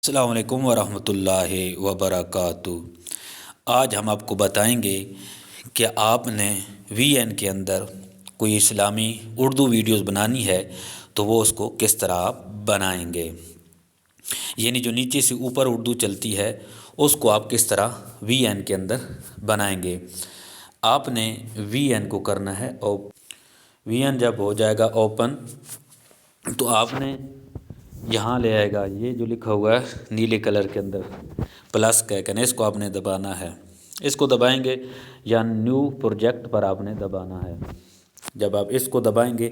السلام علیکم ورحمۃ اللہ وبرکاتہ۔ آج ہم آپ کو بتائیں گے کہ آپ نے وی این کے اندر کوئی اسلامی اردو ویڈیوز بنانی ہے تو وہ اس کو کس طرح آپ بنائیں گے، یعنی جو نیچے سے اوپر اردو چلتی ہے اس کو آپ کس طرح وی این کے اندر بنائیں گے۔ آپ نے وی این کو کرنا ہے اور وی این جب ہو جائے گا اوپن تو آپ نے یہاں لے آئے گا، یہ جو لکھا ہوا ہے نیلے کلر کے اندر پلس کا آئکن، اس کو آپ نے دبانا ہے۔ اس کو دبائیں گے یا نیو پروجیکٹ پر آپ نے دبانا ہے۔ جب آپ اس کو دبائیں گے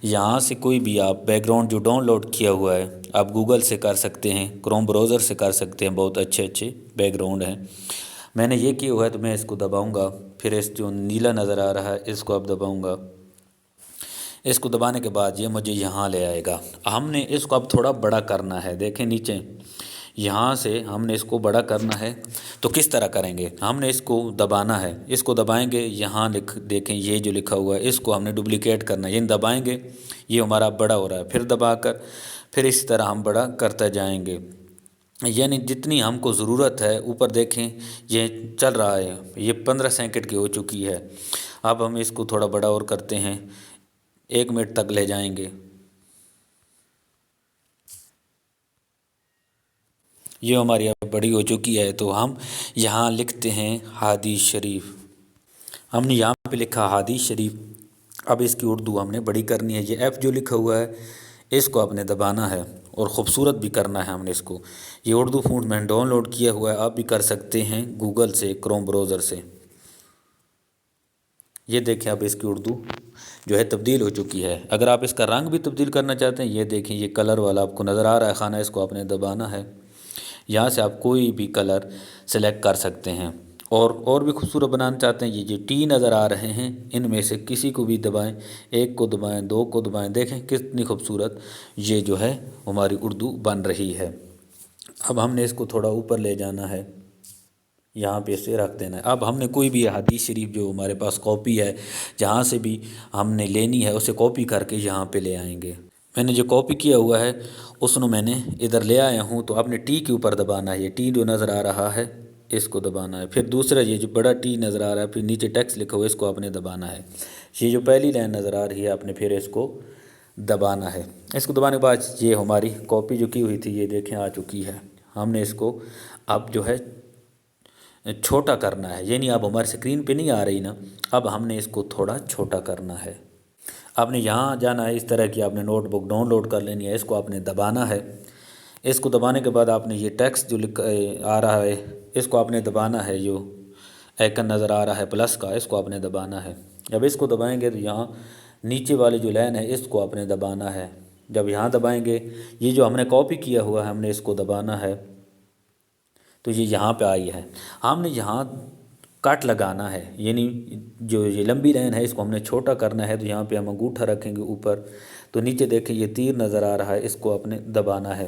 یہاں سے کوئی بھی آپ بیک گراؤنڈ جو ڈاؤن لوڈ کیا ہوا ہے آپ گوگل سے کر سکتے ہیں، کروم براؤزر سے کر سکتے ہیں، بہت اچھے بیک گراؤنڈ ہیں۔ میں نے یہ کیا ہوا ہے تو میں اس کو دباؤں گا، پھر اس جو نیلا نظر آ رہا ہے اس کو اب دباؤں گا۔ اس کو دبانے کے بعد یہ مجھے یہاں لے آئے گا۔ ہم نے اس کو اب تھوڑا بڑا کرنا ہے، دیکھیں نیچے یہاں سے ہم نے اس کو بڑا کرنا ہے تو کس طرح کریں گے، ہم نے اس کو دبانا ہے، اس کو دبائیں گے یہاں دیکھیں یہ جو لکھا ہوا ہے اس کو ہم نے ڈپلیکیٹ کرنا ہے، یہ دبائیں گے یہ ہمارا بڑا ہو رہا ہے، پھر دبا کر پھر اس طرح ہم بڑا کرتے جائیں گے، یعنی جتنی ہم کو ضرورت ہے۔ اوپر دیکھیں یہ چل رہا ہے، یہ 15 سیکنڈ کی ہو چکی ہے۔ اب ہم اس کو تھوڑا بڑا اور کرتے ہیں، 1 منٹ تک لے جائیں گے۔ یہ ہماری اب بڑی ہو چکی ہے تو ہم یہاں لکھتے ہیں حدیث شریف۔ ہم نے یہاں پہ لکھا حدیث شریف۔ اب اس کی اردو ہم نے بڑی کرنی ہے، یہ ایف جو لکھا ہوا ہے اس کو آپ نے دبانا ہے اور خوبصورت بھی کرنا ہے ہم نے اس کو۔ یہ اردو فونٹ میں نے ڈاؤن لوڈ کیا ہوا ہے، آپ بھی کر سکتے ہیں گوگل سے، کروم براؤزر سے۔ یہ دیکھیں اب اس کی اردو جو ہے تبدیل ہو چکی ہے۔ اگر آپ اس کا رنگ بھی تبدیل کرنا چاہتے ہیں یہ دیکھیں یہ کلر والا آپ کو نظر آ رہا ہے خانہ، اس کو آپ نے دبانا ہے۔ یہاں سے آپ کوئی بھی کلر سلیکٹ کر سکتے ہیں، اور بھی خوبصورت بنانا چاہتے ہیں یہ جو ٹی نظر آ رہے ہیں ان میں سے کسی کو بھی دبائیں، 1 کو دبائیں، 2 کو دبائیں، دیکھیں کتنی خوبصورت یہ جو ہے ہماری اردو بن رہی ہے۔ اب ہم نے اس کو تھوڑا اوپر لے جانا ہے، یہاں پہ اسے رکھ دینا ہے۔ اب ہم نے کوئی بھی حدیث شریف جو ہمارے پاس کاپی ہے جہاں سے بھی ہم نے لینی ہے اسے کاپی کر کے یہاں پہ لے آئیں گے۔ میں نے جو کاپی کیا ہوا ہے اس کو میں نے ادھر لے آیا ہوں تو آپ نے ٹی کے اوپر دبانا ہے، یہ ٹی جو نظر آ رہا ہے اس کو دبانا ہے، پھر دوسرا یہ جو بڑا ٹی نظر آ رہا ہے پھر نیچے ٹیکسٹ لکھا ہوا ہے اس کو آپ نے دبانا ہے۔ یہ جو پہلی لائن نظر آ رہی ہے آپ نے پھر اس کو دبانا ہے۔ اس کو دبانے کے بعد یہ ہماری کاپی جو کی ہوئی تھی یہ دیکھیں آ چکی ہے۔ ہم نے اس کو اب جو ہے چھوٹا کرنا ہے، یعنی اب ہماری اسکرین پہ نہیں آ رہی نا، اب ہم نے اس کو تھوڑا چھوٹا کرنا ہے۔ آپ نے یہاں جانا ہے، اس طرح کی آپ نے نوٹ بک ڈاؤن لوڈ کر لینی ہے، اس کو آپ نے دبانا ہے۔ اس کو دبانے کے بعد آپ نے یہ ٹیکسٹ جو آ رہا ہے اس کو آپ نے دبانا ہے، جو آئکن نظر آ رہا ہے پلس کا اس کو آپ نے دبانا ہے۔ جب اس کو دبائیں گے تو یہاں نیچے والی جو لائن ہے اس کو آپ نے دبانا ہے۔ جب یہاں دبائیں گے یہ جو ہم نے کاپی کیا ہوا ہے ہم نے اس کو دبانا ہے تو یہ یہاں پہ آئی ہے۔ ہم نے یہاں کٹ لگانا ہے، یعنی جو یہ لمبی لائن ہے اس کو ہم نے چھوٹا کرنا ہے تو یہاں پہ ہم انگوٹھا رکھیں گے اوپر تو نیچے دیکھیں یہ تیر نظر آ رہا ہے اس کو آپ نے دبانا ہے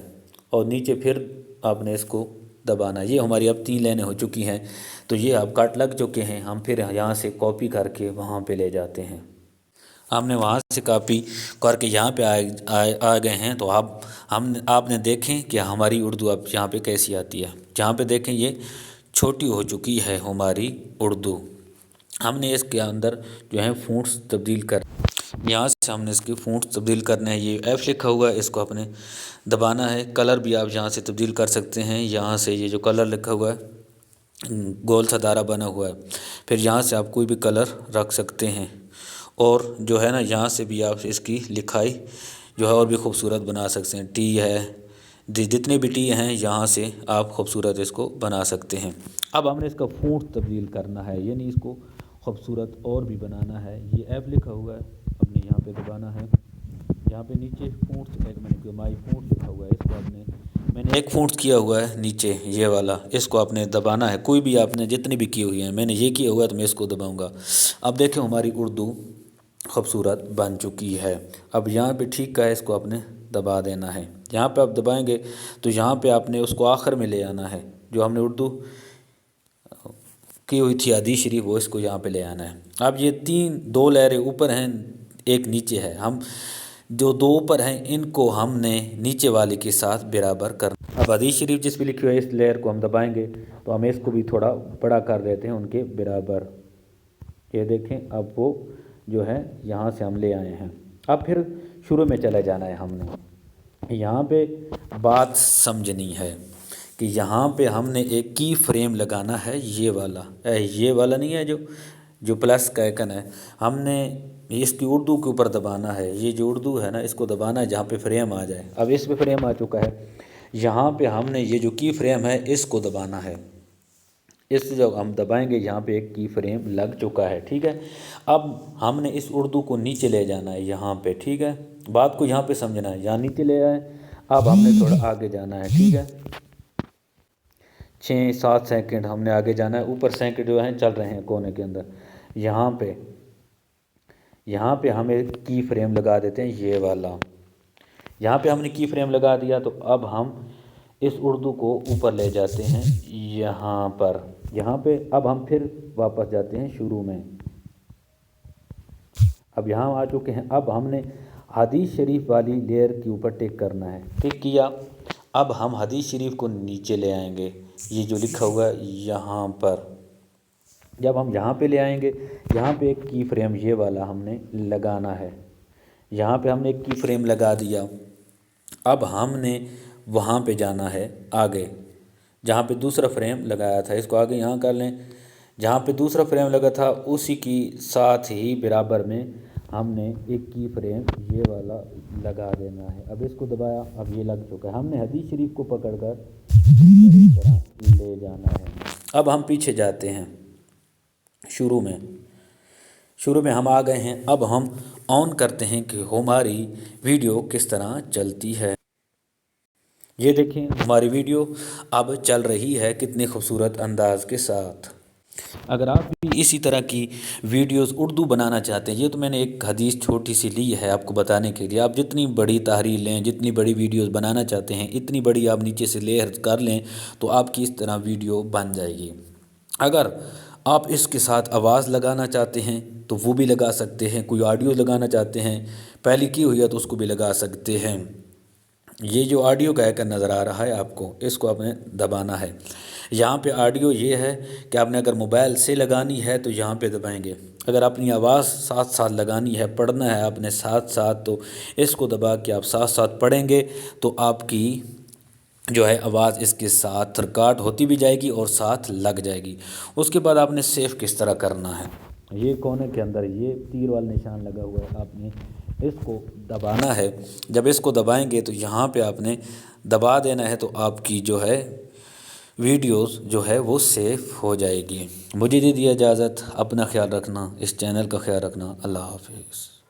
اور نیچے پھر آپ نے اس کو دبانا ہے۔ یہ ہماری اب 3 لائنیں ہو چکی ہیں تو یہ اب کٹ لگ چکے ہیں، ہم پھر یہاں سے کاپی کر کے وہاں پہ لے جاتے ہیں۔ ہم نے وہاں سے کاپی کر کے یہاں پہ آ گئے ہیں تو اب آپ نے دیکھیں کہ ہماری اردو اب یہاں پہ کیسی آتی ہے۔ جہاں پہ دیکھیں یہ چھوٹی ہو چکی ہے ہماری اردو۔ ہم نے اس کے اندر جو ہے فونٹس تبدیل یہاں سے ہم نے اس کی فونٹس تبدیل کرنے ہیں، یہ ایف لکھا ہوا ہے اس کو آپ نے دبانا ہے۔ کلر بھی آپ یہاں سے تبدیل کر سکتے ہیں، یہاں سے یہ جو کلر لکھا ہوا ہے گول سا دائرہ بنا ہوا ہے، پھر یہاں سے آپ کوئی بھی کلر رکھ سکتے ہیں اور جو ہے نا یہاں سے بھی آپ اس کی لکھائی جو ہے اور بھی خوبصورت بنا سکتے ہیں۔ ٹی ہے، جتنے بھی ٹی ہیں یہاں سے آپ خوبصورت اس کو بنا سکتے ہیں۔ اب ہم نے اس کا فونٹ تبدیل کرنا ہے، یعنی اس کو خوبصورت اور بھی بنانا ہے۔ یہ ایپ لکھا ہوا ہے ہم نے یہاں پہ دبانا ہے، یہاں پہ نیچے فونٹس میں نے مائی فونٹ لکھا ہوا ہے اس کو میں نے ایک فونٹ کیا ہوا ہے نیچے یہ والا، اس کو آپ نے دبانا ہے، کوئی بھی آپ نے جتنی بھی کی ہوئی ہیں، میں نے یہ کیا ہوا ہے تو میں اس کو دباؤں گا۔ اب دیکھیں ہماری اردو خوبصورت بن چکی ہے۔ اب یہاں پہ ٹھیک کا ہے اس کو آپ نے دبا دینا ہے، یہاں پہ آپ دبائیں گے تو یہاں پہ آپ نے اس کو آخر میں لے آنا ہے، جو ہم نے اردو کی ہوئی تھی حدیث شریف وہ اس کو یہاں پہ لے آنا ہے۔ اب یہ 2 لہریں اوپر ہیں ایک نیچے ہے، ہم جو دو اوپر ہیں ان کو ہم نے نیچے والے کے ساتھ برابر کرنا۔ اب حدیث شریف جس پہ لکھی ہوئی ہے اس لیئر کو ہم دبائیں گے تو ہم اس کو بھی تھوڑا بڑا کر دیتے ہیں ان کے برابر۔ یہ دیکھیں اب وہ جو ہے یہاں سے ہم لے آئے ہیں۔ اب پھر شروع میں چلے جانا ہے ہم نے۔ یہاں پہ بات سمجھنی ہے کہ یہاں پہ ہم نے ایک کی فریم لگانا ہے، یہ والا نہیں ہے جو پلس کا آئیکن ہے، ہم نے اس کی اردو کے اوپر دبانا ہے۔ یہ جو اردو ہے نا اس کو دبانا ہے جہاں پہ فریم آ جائے۔ اب اس پہ فریم آ چکا ہے، یہاں پہ ہم نے یہ جو کی فریم ہے اس کو دبانا ہے۔ اس سے جب ہم دبائیں گے یہاں پہ ایک کی فریم لگ چکا ہے، ٹھیک ہے۔ اب ہم نے اس اردو کو نیچے لے جانا ہے یہاں پہ، ٹھیک ہے۔ بات کو یہاں پہ سمجھنا ہے، یہاں نیچے لے آئے۔ اب ہم نے تھوڑا آگے جانا ہے، ٹھیک ہے۔ 6-7 سیکنڈ ہم نے آگے جانا ہے، اوپر سیکنڈ جو ہیں چل رہے ہیں کونے کے اندر۔ یہاں پہ ہم ایک کی فریم لگا دیتے ہیں، یہ والا۔ یہاں پہ ہم نے کی فریم لگا دیا تو اب ہم اس اردو کو اوپر لے جاتے ہیں یہاں پہ اب ہم پھر واپس جاتے ہیں شروع میں۔ اب یہاں آ چکے ہیں، اب ہم نے حدیث شریف والی لیئر کے اوپر ٹک کرنا ہے، ٹک کیا۔ اب ہم حدیث شریف کو نیچے لے آئیں گے، یہ جو لکھا ہوا ہے یہاں پر۔ جب ہم یہاں پہ لے آئیں گے یہاں پہ ایک کی فریم یہ والا ہم نے لگانا ہے۔ یہاں پہ ہم نے ایک کی فریم لگا دیا۔ اب ہم نے وہاں پہ جانا ہے آگے جہاں پہ دوسرا فریم لگایا تھا، اس کو آگے یہاں کر لیں۔ جہاں پہ دوسرا فریم لگا تھا اسی کی ساتھ ہی برابر میں ہم نے ایک کی فریم یہ والا لگا دینا ہے۔ اب اس کو دبایا، اب یہ لگ چکا ہے۔ ہم نے حدیث شریف کو پکڑ کر اس طرح لے جانا ہے۔ اب ہم پیچھے جاتے ہیں شروع میں ہم آ گئے ہیں۔ اب ہم آن کرتے ہیں کہ ہماری ویڈیو کس طرح چلتی ہے۔ یہ دیکھیں ہماری ویڈیو اب چل رہی ہے کتنے خوبصورت انداز کے ساتھ۔ اگر آپ بھی اسی طرح کی ویڈیوز اردو بنانا چاہتے ہیں، یہ تو میں نے ایک حدیث چھوٹی سی لی ہے آپ کو بتانے کے لیے، آپ جتنی بڑی تحریر لیں، جتنی بڑی ویڈیوز بنانا چاہتے ہیں اتنی بڑی آپ نیچے سے لیئر کر لیں تو آپ کی اس طرح ویڈیو بن جائے گی۔ اگر آپ اس کے ساتھ آواز لگانا چاہتے ہیں تو وہ بھی لگا سکتے ہیں، کوئی آڈیو لگانا چاہتے ہیں پہلے کی ہوئی ہے تو اس کو بھی لگا سکتے ہیں۔ یہ جو آڈیو کا آئیکن نظر آ رہا ہے آپ کو، اس کو آپ نے دبانا ہے۔ یہاں پہ آڈیو یہ ہے کہ آپ نے اگر موبائل سے لگانی ہے تو یہاں پہ دبائیں گے، اگر اپنی آواز ساتھ ساتھ لگانی ہے، پڑھنا ہے آپ نے ساتھ ساتھ تو اس کو دبا کے آپ ساتھ ساتھ پڑھیں گے تو آپ کی جو ہے آواز اس کے ساتھ ریکارڈ ہوتی بھی جائے گی اور ساتھ لگ جائے گی۔ اس کے بعد آپ نے سیو کس طرح کرنا ہے، یہ کونے کے اندر یہ تیر والا نشان لگا ہوا ہے، آپ نے اس کو دبانا ہے۔ جب اس کو دبائیں گے تو یہاں پہ آپ نے دبا دینا ہے تو آپ کی جو ہے ویڈیوز جو ہے وہ سیو ہو جائے گی۔ مجھے دے دیا اجازت، اپنا خیال رکھنا، اس چینل کا خیال رکھنا۔ اللہ حافظ۔